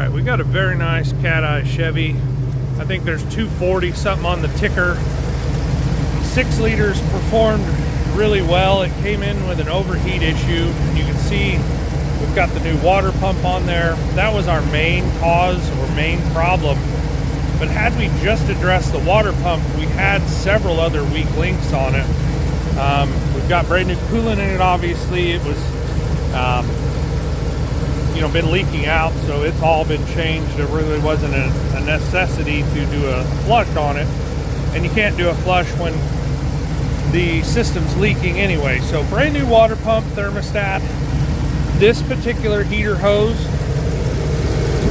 Alright, we got a very nice cat-eye Chevy. I think there's 240 something on the ticker. 6 liters performed really well. It came in with an overheat issue. You can see we've got the new water pump on there. That was our main cause or main problem. But had we just addressed the water pump, we had several other weak links on it. We've got brand new coolant in it, obviously. It was been leaking out, so it's all been changed. There really wasn't a necessity to do a flush on it, and you can't do a flush when the system's leaking anyway. So brand new water pump, thermostat. This particular heater hose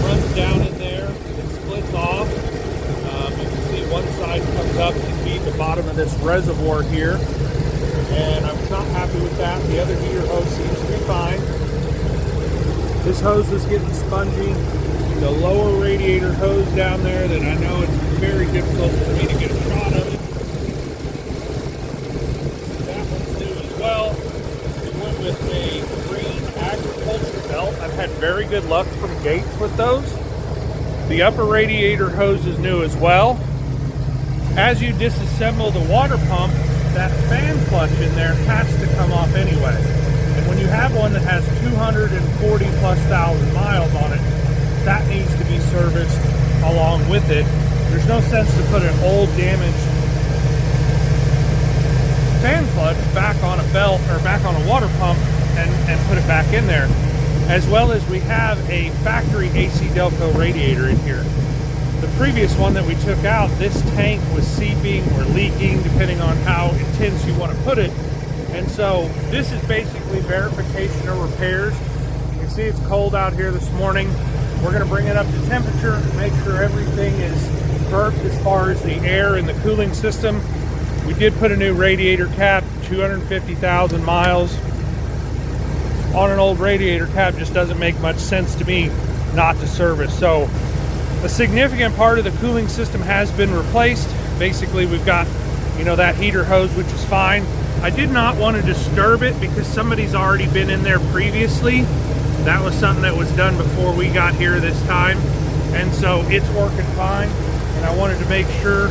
runs down in there, it splits off. You can see one side comes up to feed the bottom of this reservoir here, and I was not happy with that. The other heater hose seems to be fine. This hose was getting spongy. The lower radiator hose down there that I know it's very difficult for me to get a shot of it. That one's new as well. We went with a green agriculture belt. I've had very good luck from Gates with those. The upper radiator hose is new as well. As you disassemble the water pump, that fan clutch in there has to come off anyway. And when you have one that has 240 plus thousand miles on it, that needs to be serviced along with it. There's no sense to put an old damaged fan clutch back on a belt or back on a water pump and put it back in there. As well as we have a factory AC Delco radiator in here. The previous one that we took out, this tank was seeping or leaking, depending on how intense you want to put it. And so this is basically verification or repairs. You can see it's cold out here this morning. We're going to bring it up to temperature, make sure everything is burped as far as the air in the cooling system. We did put a new radiator cap, 250,000 miles. On an old radiator cap just doesn't make much sense to me not to service. So a significant part of the cooling system has been replaced. Basically, we've got, that heater hose, which is fine. I did not want to disturb it because somebody's already been in there previously. That was something that was done before we got here this time. And so it's working fine. And I wanted to make sure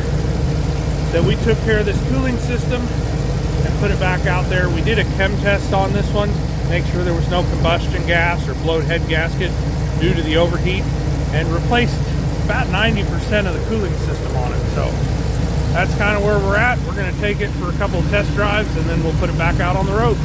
that we took care of this cooling system and put it back out there. We did a chem test on this one, make sure there was no combustion gas or blowed head gasket due to the overheat, and replaced about 90% of the cooling system on it. So that's kind of where we're at. We're going to take it for a couple of test drives and then we'll put it back out on the road.